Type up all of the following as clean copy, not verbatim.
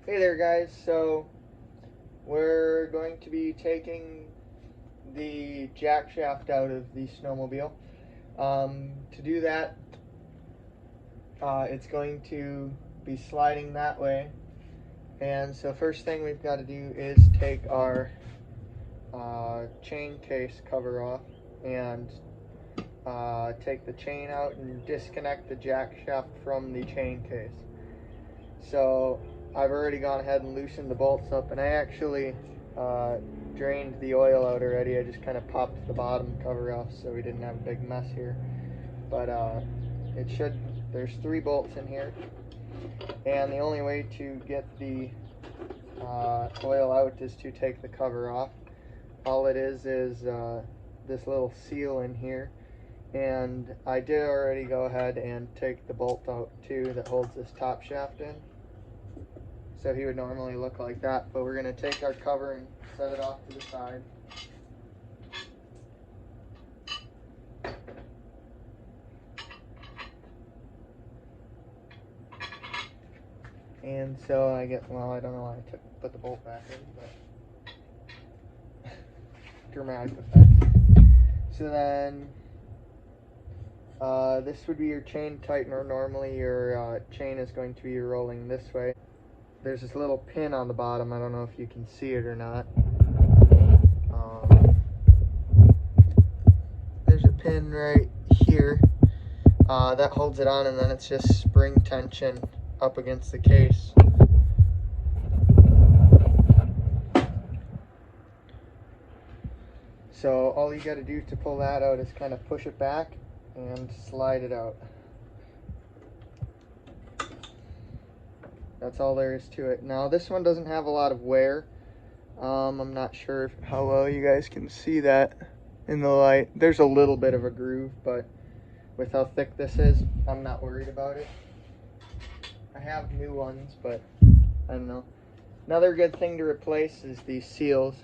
Hey there guys, so we're going to be taking the jack shaft out of the snowmobile. To do that, it's going to be sliding that way, and so first thing we've got to do is take our chain case cover off and take the chain out and disconnect the jack shaft from the chain case. So I've already gone ahead and loosened the bolts up, and I actually drained the oil out already. I just kind of popped the bottom cover off so we didn't have a big mess here. But there's 3 bolts in here, and the only way to get the oil out is to take the cover off. All it is this little seal in here, and I did already go ahead and take the bolt out too that holds this top shaft in. So he would normally look like that, but we're going to take our cover and set it off to the side. And so I don't know why I put the bolt back in, but dramatic effect. So then this would be your chain tightener. Normally your chain is going to be rolling this way. There's this little pin on the bottom. I don't know if you can see it or not. There's a pin right here that holds it on, and then it's just spring tension up against the case. So all you got to do to pull that out is kind of push it back and slide it out. That's all there is to it. Now this one doesn't have a lot of wear. I'm not sure how well you guys can see that in the light. There's a little bit of a groove, but with how thick this is, I'm not worried about it. I have new ones, but I don't know. Another good thing to replace is these seals.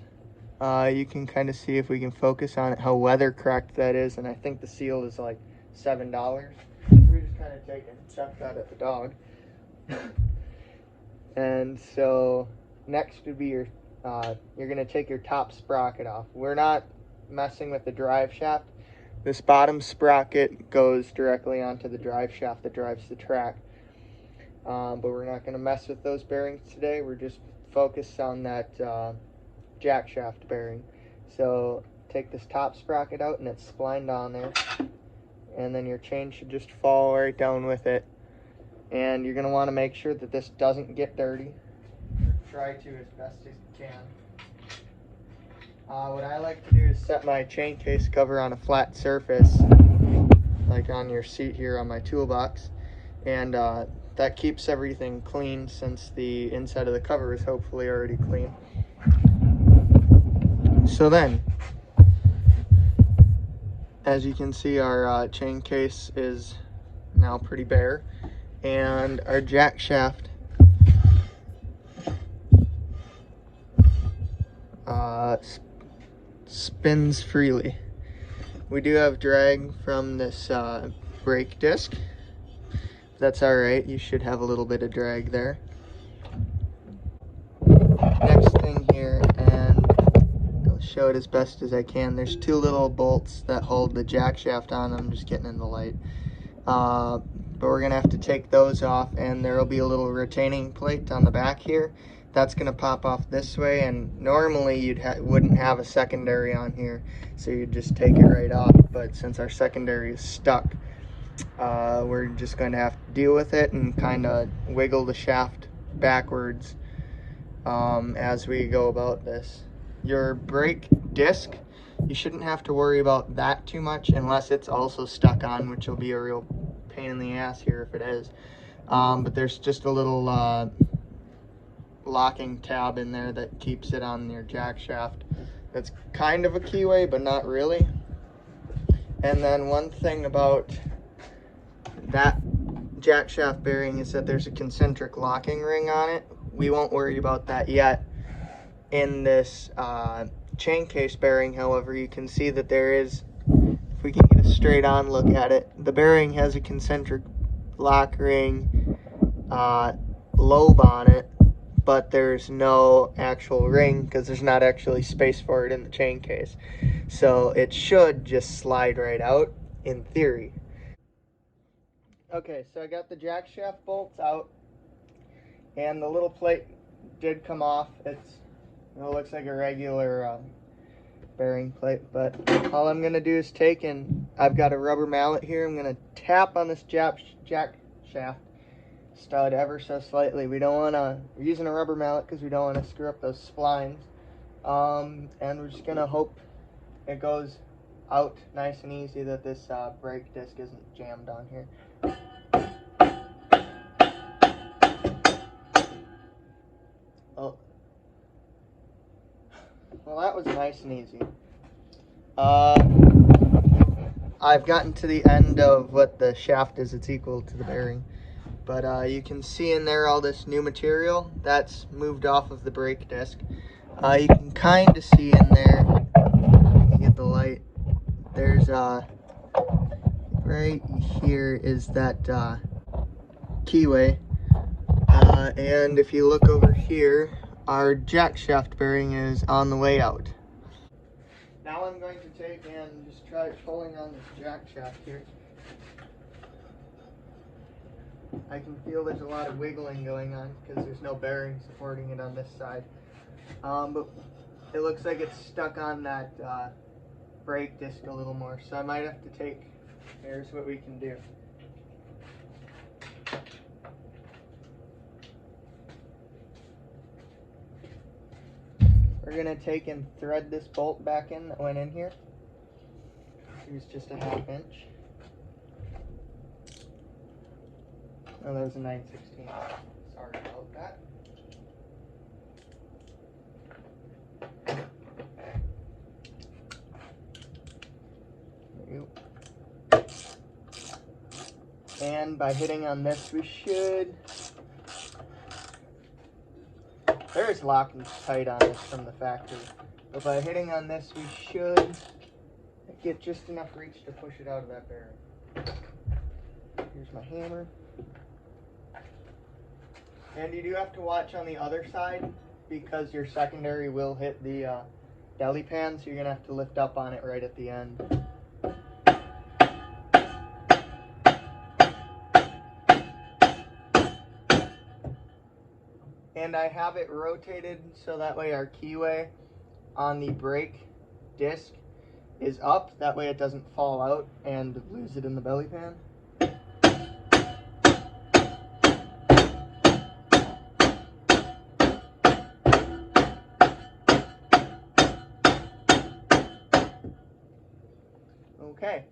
You can kind of see, if we can focus on it, how weather cracked that is, and I think the seal is like $7. So we just kind of take it and chuck that at the dog. And so next would be you're going to take your top sprocket off. We're not messing with the drive shaft. This bottom sprocket goes directly onto the drive shaft that drives the track. But we're not going to mess with those bearings today. We're just focused on that jack shaft bearing. So take this top sprocket out, and it's splined on there. And then your chain should just fall right down with it. And you're going to want to make sure that this doesn't get dirty. Try to as best as you can. What I like to do is set my chain case cover on a flat surface, like on your seat here on my toolbox. And that keeps everything clean, since the inside of the cover is hopefully already clean. So then, as you can see, our chain case is now pretty bare, and our jack shaft spins freely. We do have drag from this brake disc. That's alright, you should have a little bit of drag there. Next thing here, and I'll show it as best as I can, there's 2 little bolts that hold the jack shaft on. I'm just getting in the light. But we're going to have to take those off, and there will be a little retaining plate on the back here. That's going to pop off this way, and normally you wouldn't have a secondary on here, so you'd just take it right off. But since our secondary is stuck, we're just going to have to deal with it and kind of wiggle the shaft backwards as we go about this. Your brake disc, you shouldn't have to worry about that too much unless it's also stuck on, which will be a real pain in the ass here if it is. But there's just a little locking tab in there that keeps it on your jack shaft. That's kind of a keyway, but not really. And then one thing about that jack shaft bearing is that there's a concentric locking ring on it. We won't worry about that yet. In this chain case bearing, however, you can see that there is, if we can get a straight on look at it, the bearing has a concentric lock ring lobe on it but there's no actual ring because there's not actually space for it in the chain case. So it should just slide right out in theory. Okay, so I got the jack shaft bolts out and the little plate did come off. It looks like a regular bearing plate, but all I'm gonna do is take and I've got a rubber mallet here. I'm gonna tap on this jack shaft stud ever so slightly. We're using a rubber mallet because we don't want to screw up those splines. And we're just gonna hope it goes out nice and easy, that this brake disc isn't jammed on here. Oh, well, that was nice and easy. I've gotten to the end of what the shaft is. It's equal to the bearing. But you can see in there all this new material that's moved off of the brake disc. You can kind of see in there, you get the light, there's right here is that keyway. And if you look over here, our jack shaft bearing is on the way out. Now I'm going to take and just try pulling on this jack shaft here. I can feel there's a lot of wiggling going on because there's no bearing supporting it on this side. But it looks like it's stuck on that brake disc a little more, so I might have to take, here's what we can do. We're going to take and thread this bolt back in that went in here. Use just a 1/2 inch. Oh, that was a 9/16. Sorry about that. There you go. And by hitting on this, we should... There's locking tight on this from the factory. But by hitting on this, we should get just enough reach to push it out of that bearing. Here's my hammer. And you do have to watch on the other side because your secondary will hit the deli pan, so you're going to have to lift up on it right at the end. And I have it rotated so that way our keyway on the brake disc is up. That way it doesn't fall out and lose it in the belly pan. Okay.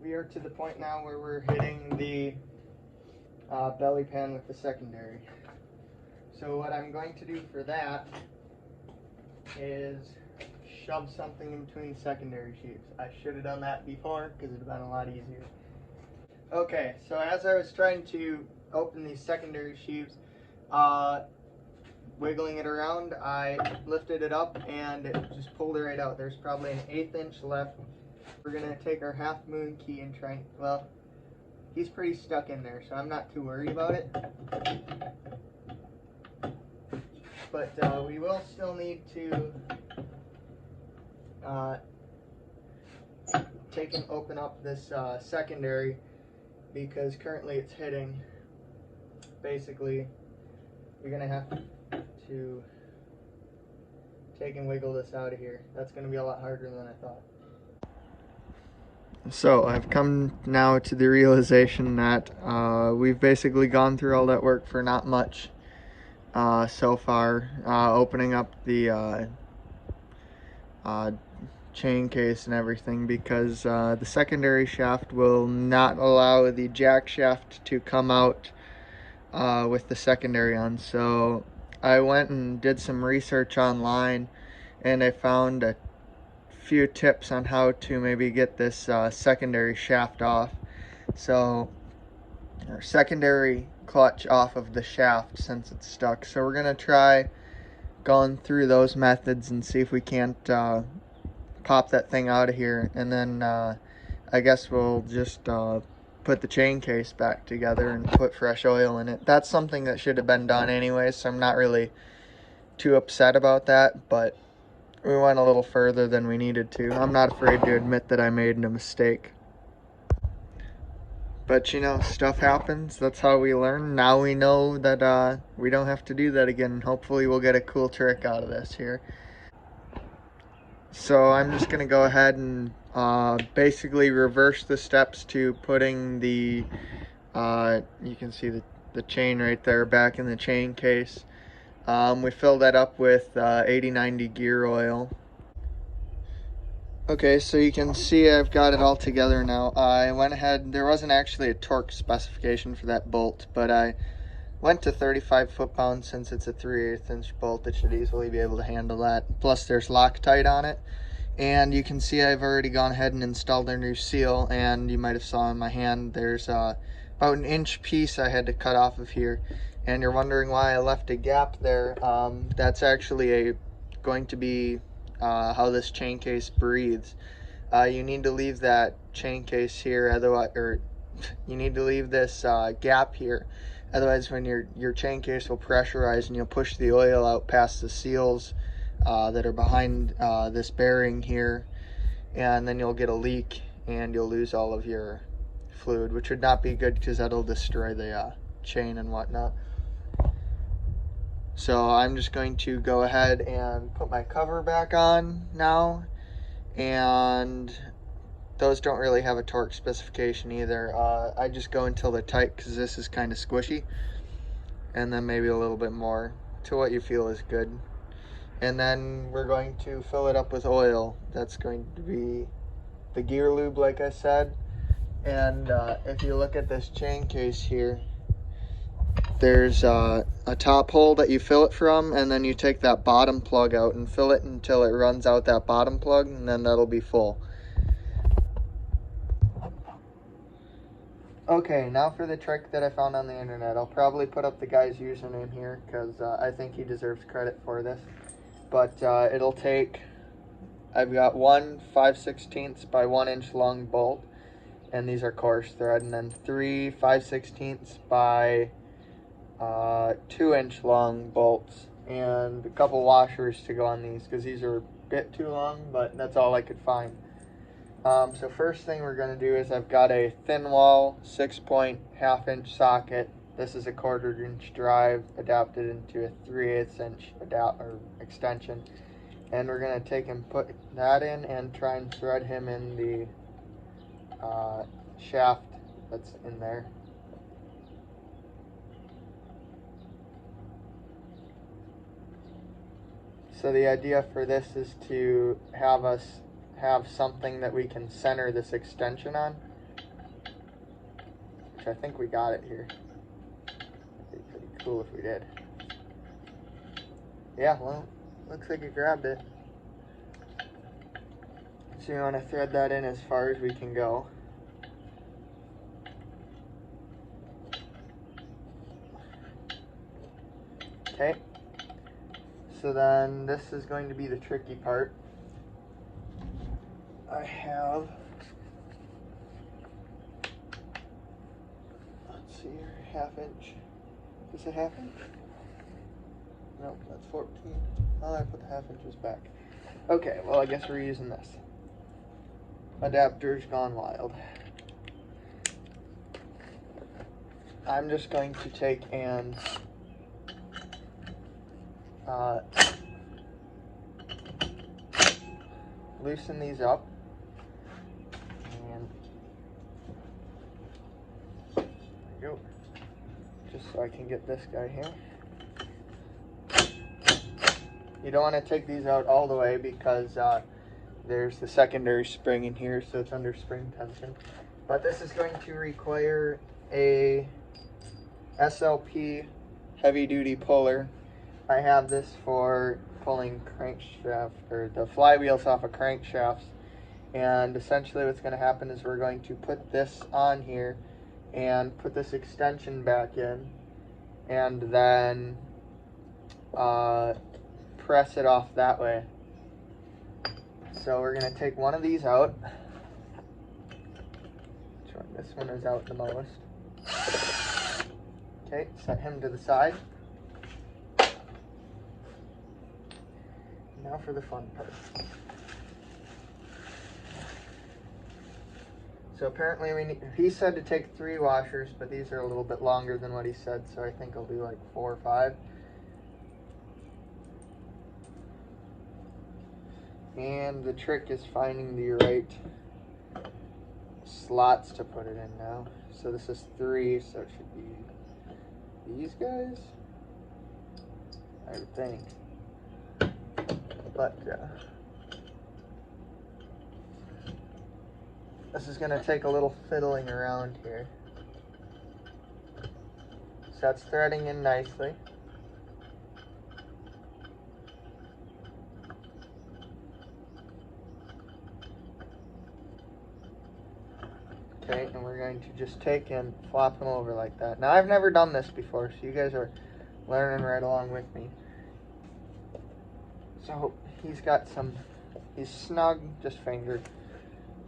We are to the point now where we're hitting the belly pan with the secondary. So what I'm going to do for that is shove something in between secondary sheaves. I should have done that before because it would have been a lot easier. Okay, so as I was trying to open these secondary sheaves, wiggling it around, I lifted it up and it just pulled it right out. There's probably an 1/8 inch left. We're gonna take our 1/2 moon key and try, well, he's pretty stuck in there, so I'm not too worried about it. But we will still need to take and open up this secondary because currently it's hitting. Basically, you're gonna have to take and wiggle this out of here. That's gonna be a lot harder than I thought. So I've come now to the realization that we've basically gone through all that work for not much so far, opening up the chain case and everything, because the secondary shaft will not allow the jack shaft to come out with the secondary on. So I went and did some research online and I found a few tips on how to maybe get this secondary shaft off. So, our secondary clutch off of the shaft since it's stuck. So we're gonna try going through those methods and see if we can't pop that thing out of here, and then I guess we'll just put the chain case back together and put fresh oil in it. That's something that should have been done anyway, so I'm not really too upset about that, but we went a little further than we needed to. I'm not afraid to admit that I made a mistake. But, you know, stuff happens. That's how we learn. Now we know that we don't have to do that again. Hopefully we'll get a cool trick out of this here. So I'm just going to go ahead and basically reverse the steps to putting the, you can see the chain right there back in the chain case. We filled that up with 80/90 gear oil. Okay, so you can see I've got it all together now. I went ahead, there wasn't actually a torque specification for that bolt, but I went to 35 foot-pounds. Since it's a 3/8 inch bolt, it should easily be able to handle that. Plus there's Loctite on it. And you can see I've already gone ahead and installed their new seal, and you might have saw in my hand there's about an inch piece I had to cut off of here. And you're wondering why I left a gap there. That's actually going to be how this chain case breathes. You need to leave that chain case here, otherwise, or you need to leave this gap here. Otherwise, when your chain case will pressurize and you'll push the oil out past the seals that are behind this bearing here, and then you'll get a leak and you'll lose all of your fluid, which would not be good because that'll destroy the chain and whatnot. So I'm just going to go ahead and put my cover back on now, and those don't really have a torque specification either. I just go until they're tight because this is kind of squishy, and then maybe a little bit more to what you feel is good. And then we're going to fill it up with oil. That's going to be the gear lube, like I said. And if you look at this chain case here, there's a top hole that you fill it from, and then you take that bottom plug out and fill it until it runs out that bottom plug, and then that'll be full. Okay, now for the trick that I found on the internet. I'll probably put up the guy's username here because I think he deserves credit for this. But it'll take, I've got one 5/16 by 1 inch long bolt, and these are coarse thread, and then 3 5/16 by 2 inch long bolts, and a couple washers to go on these because these are a bit too long, but that's all I could find. So first thing we're going to do is I've got a thin wall 6-point 1/2 inch socket. This is a 1/4 inch drive adapted into a 3/8 inch extension, and we're going to take and put that in and try and thread him in the shaft that's in there. So the idea for this is to have us have something that we can center this extension on, which I think we got it here. It'd be pretty cool if we did. Yeah, well, looks like it grabbed it. So you want to thread that in as far as we can go. Okay. So then this is going to be the tricky part. I have, let's see here, 1/2 inch. Is this a 1/2 inch? Nope, that's 14. Oh, I put the 1/2 inches back. Okay, well, I guess we're using this. Adapter's gone wild. I'm just going to take and loosen these up, and there we go, just so I can get this guy here. You don't want to take these out all the way because there's the secondary spring in here, so it's under spring tension. But this is going to require a SLP heavy duty puller. I have this for pulling crankshaft, or the flywheels off of crankshafts. And essentially what's going to happen is we're going to put this on here and put this extension back in, and then press it off that way. So we're going to take one of these out. Which one This one is out the most. Okay, set him to the side. Now for the fun part. So apparently he said to take 3 washers, but these are a little bit longer than what he said, so I think I'll do like 4 or 5. And the trick is finding the right slots to put it in now. So this is 3, so it should be these guys, I would think. But this is gonna take a little fiddling around here. So that's threading in nicely. Okay, and we're going to just take and flop them over like that. Now I've never done this before, so you guys are learning right along with me. So he's snug, just fingered.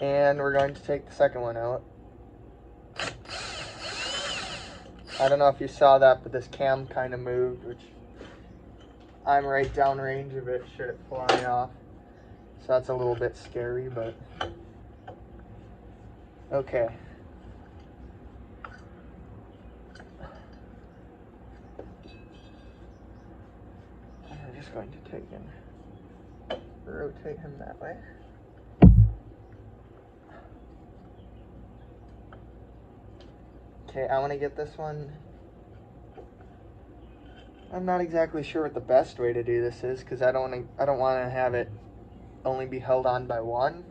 And we're going to take the second one out. I don't know if you saw that, but this cam kind of moved, which I'm right downrange of it should it fly off. So that's a little bit scary, but okay. I'm just going to take and rotate him that way. Okay, I want to get this one. I'm not exactly sure what the best way to do this is, because I don't want to have it only be held on by one,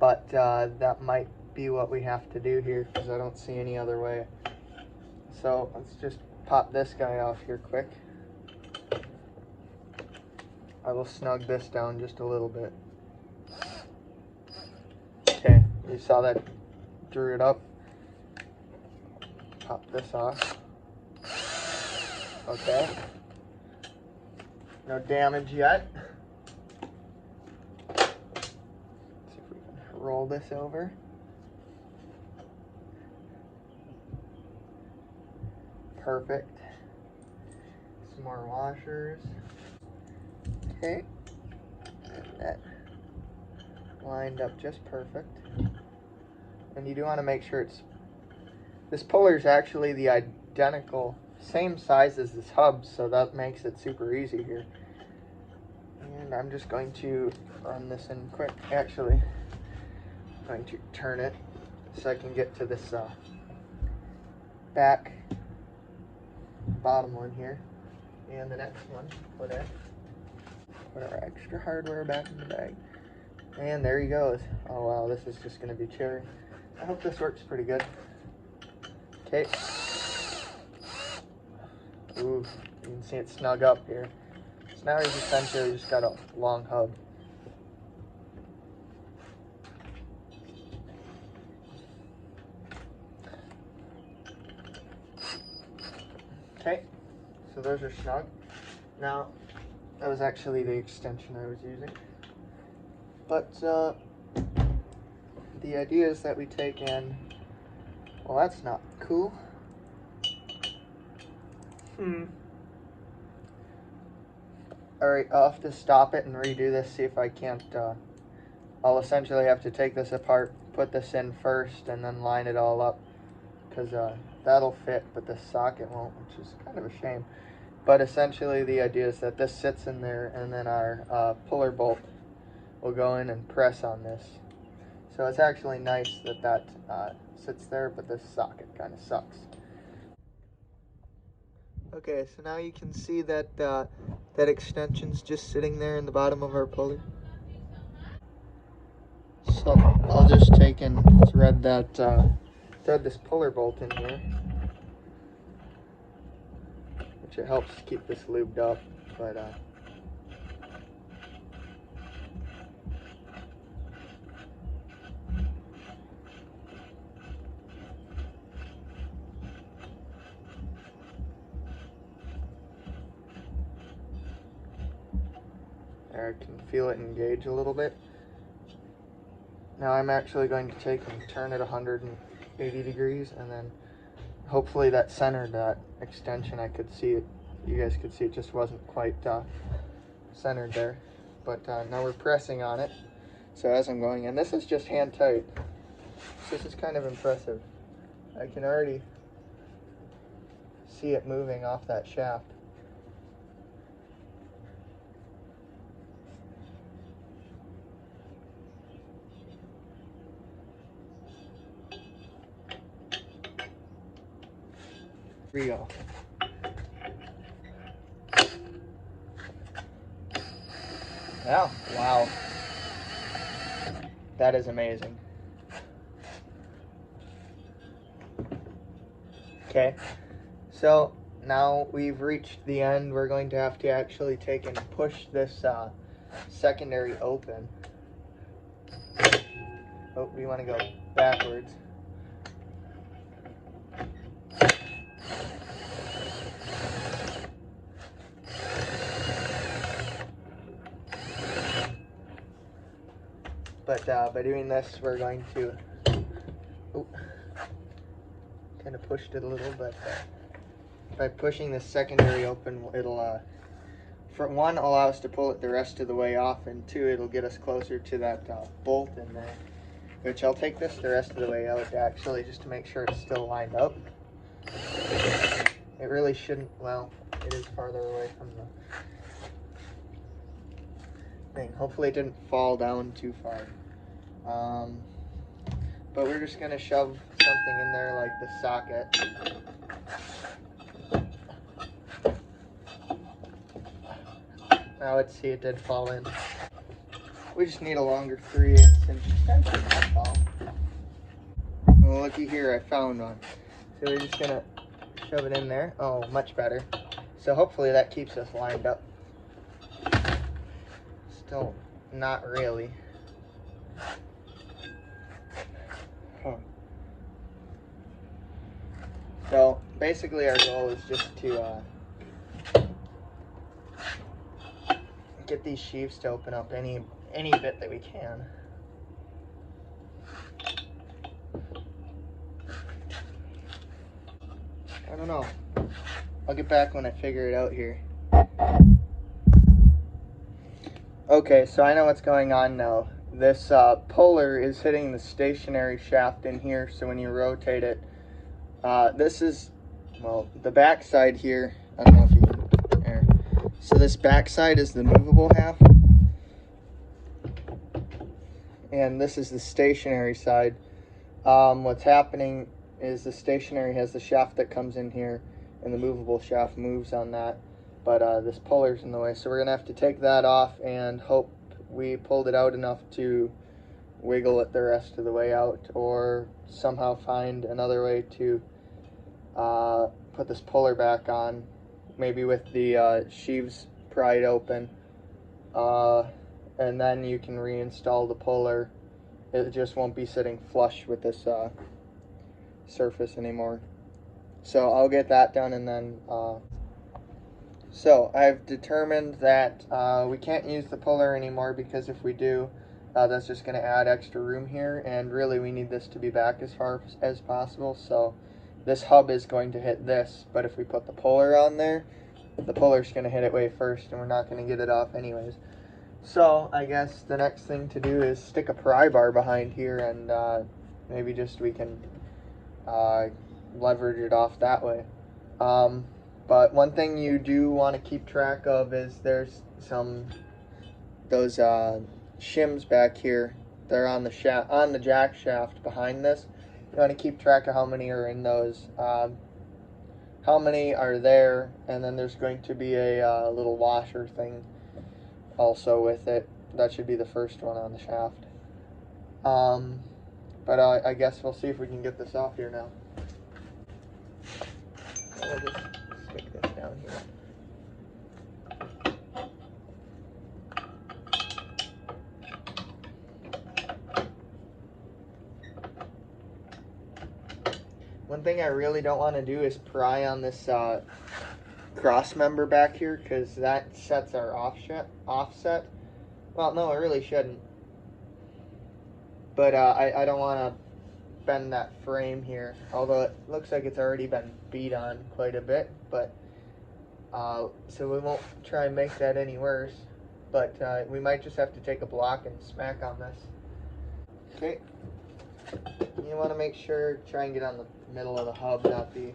but that might be what we have to do here, because I don't see any other way. So let's just pop this guy off here quick. I will snug this down just a little bit. Okay, you saw that drew it up. Pop this off. Okay. No damage yet. Let's see if we can roll this over. Perfect. Some more washers. Okay. And that lined up just perfect. And you do want to make sure this puller is actually the identical, same size as this hub, so that makes it super easy here. And I'm just going to run this in quick. Actually, I'm going to turn it so I can get to this back bottom one here. And the next one, put our extra hardware back in the bag. And there he goes. Oh wow, this is just going to be cherry. I hope this works pretty good. Okay. Ooh, you can see it snug up here. So now he's essentially just got a long hub. Okay, so those are snug. Now, that was actually the extension I was using. But the idea is that we take in, well, that's not cool. Alright, I'll have to stop it and redo this, see if I can't, I'll essentially have to take this apart, put this in first, and then line it all up, because that'll fit, but the socket won't, which is kind of a shame. But essentially the idea is that this sits in there, and then our puller bolt will go in and press on this. So it's actually nice that that sits there, but this socket kind of sucks. Okay, so now you can see that that extension's just sitting there in the bottom of our puller. So I'll just take and thread this puller bolt in here, which it helps keep this lubed up, but I can feel it engage a little bit. Now I'm actually going to take and turn it 180 80 degrees, and then hopefully that centered that extension. I could see it, you guys could see it just wasn't quite centered there. But now we're pressing on it. So as I'm going, and this is just hand tight. So this is kind of impressive. I can already see it moving off that shaft. Here we go. Yeah, wow. That is amazing. Okay, so now we've reached the end. We're going to have to actually take and push this secondary open. Oh, we want to go backwards. But by doing this, we're going to kind of pushed it a little, but by pushing this secondary open, it'll for one, allow us to pull it the rest of the way off, and two, it'll get us closer to that bolt in there, which I'll take this the rest of the way out actually, just to make sure it's still lined up. It really shouldn't, well, it is farther away from the thing. Hopefully it didn't fall down too far. But we're just gonna shove something in there like the socket. Now let's see, it did fall in. We just need a longer 3/8 inch extension, that's all. Well, looky here, I found one. So we're just gonna shove it in there. Oh, much better. So hopefully that keeps us lined up. Still not really. Huh. So basically our goal is just to get these sheaves to open up any bit that we can. I don't know. I'll get back when I figure it out here. Okay, so I know what's going on now. This puller is hitting the stationary shaft in here, so when you rotate it, this is, well, the back side here, I don't know if you can, there. So this back side is the movable half, and this is the stationary side. What's happening is the stationary has the shaft that comes in here, and the movable shaft moves on that, but this puller's in the way, so we're gonna have to take that off and hope we pulled it out enough to wiggle it the rest of the way out, or somehow find another way to put this puller back on, maybe with the sheaves pried open, and then you can reinstall the puller. It just won't be sitting flush with this surface anymore. So I'll get that done, and then so I've determined that we can't use the puller anymore, because if we do, that's just going to add extra room here, and really we need this to be back as far as possible. So this hub is going to hit this, but if we put the puller on there, the puller's going to hit it way first, and we're not going to get it off anyways. So I guess the next thing to do is stick a pry bar behind here, and maybe just we can leverage it off that way. But one thing you do want to keep track of is there's those shims back here. They're on the jack shaft behind this. You want to keep track of how many are in those, how many are there, and then there's going to be a little washer thing also with it. That should be the first one on the shaft. But I guess we'll see if we can get this off here now. We'll just stick this down here. One thing I really don't want to do is pry on this cross member back here, because that sets our offset. Well, no, it really shouldn't. But I don't want to bend that frame here, although it looks like it's already been beat on quite a bit, but so we won't try and make that any worse, but we might just have to take a block and smack on this. Okay, you want to make sure, try and get on the middle of the hub, not the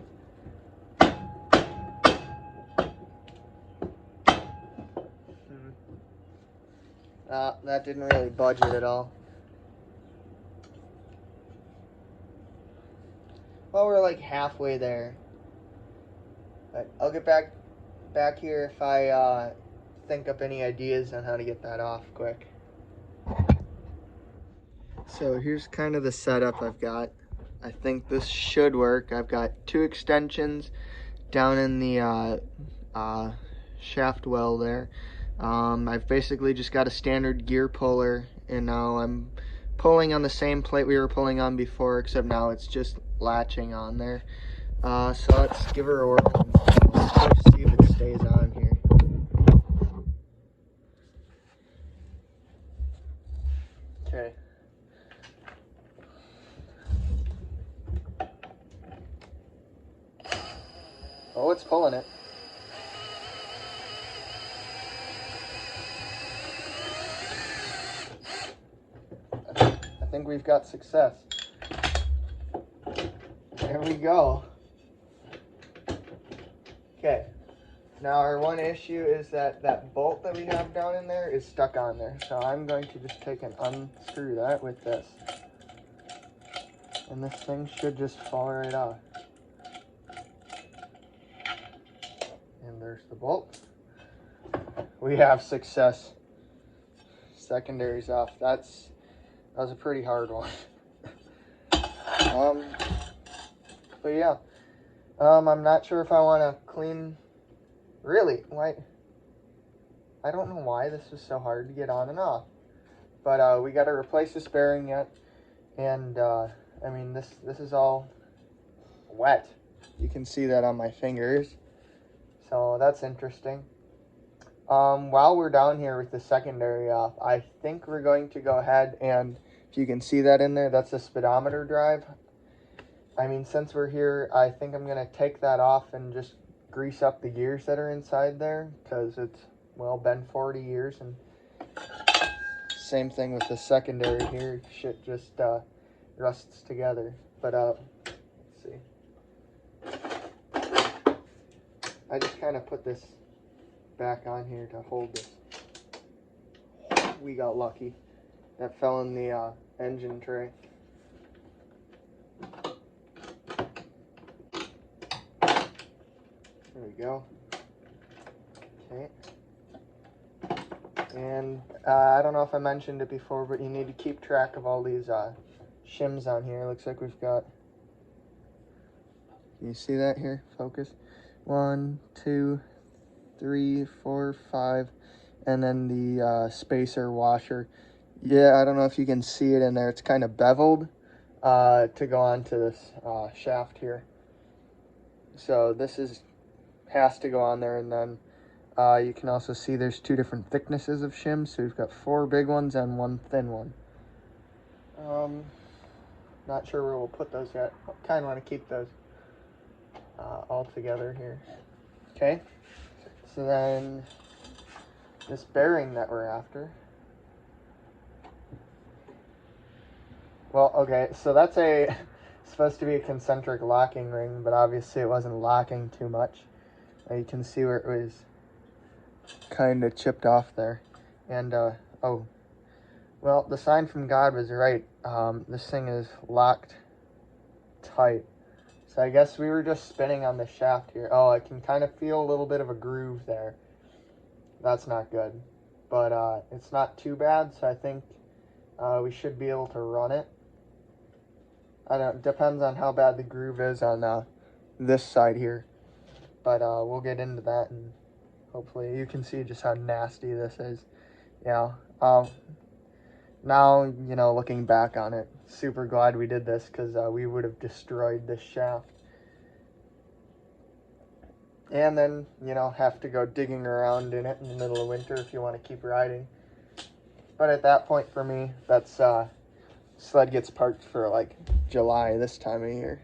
that didn't really budge it at all. Well, we're like halfway there. But I'll get back here if I think up any ideas on how to get that off quick. So here's kind of the setup I've got. I think this should work. I've got 2 extensions down in the shaft well there. I've basically just got a standard gear puller, and now I'm pulling on the same plate we were pulling on before, except now it's just latching on there. So let's give her a whirl and see if it stays on here. Okay. Oh, it's pulling it. I think we've got success. There we go. Okay. Now our one issue is that bolt that we have down in there is stuck on there. So I'm going to just take and unscrew that with this. And this thing should just fall right off. And there's the bolt. We have success. Secondary's off. That was a pretty hard one. But yeah. I'm not sure if I want to clean. Really? Why? I don't know why this was so hard to get on and off. But we got to replace this bearing yet. And I mean, this is all wet. You can see that on my fingers. So that's interesting. While we're down here with the secondary off, I think we're going to go ahead and, if you can see that in there, that's a speedometer drive. I mean, since we're here, I think I'm going to take that off and just grease up the gears that are inside there, because it's, well, been 40 years. And same thing with the secondary here. Shit just rusts together. But let's see. I just kind of put this back on here to hold this. We got lucky. That fell in the engine tray. There we go. Okay. And I don't know if I mentioned it before, but you need to keep track of all these shims on here. Looks like we've got, you see that here? Focus. 1, 2, 3, 4, 5, and then the spacer washer. Yeah, I don't know if you can see it in there. It's kind of beveled to go onto this shaft here. So this has to go on there, and then you can also see there's 2 different thicknesses of shims. So we've got 4 big ones and 1 thin one. Not sure where we'll put those yet. Kind of want to keep those all together here. Okay. So then this bearing that we're after. Well, okay, so that's supposed to be a concentric locking ring, but obviously it wasn't locking too much. You can see where it was kind of chipped off there. And, oh, well, the sign from God was right. This thing is locked tight. So I guess we were just spinning on the shaft here. Oh, I can kind of feel a little bit of a groove there. That's not good. But it's not too bad, so I think we should be able to run it. I don't know, depends on how bad the groove is on this side here. But we'll get into that, and hopefully you can see just how nasty this is. Yeah. Now, you know, looking back on it, super glad we did this, because we would have destroyed this shaft. And then, you know, have to go digging around in it in the middle of winter if you want to keep riding. But at that point, for me, that's sled gets parked for like July this time of year.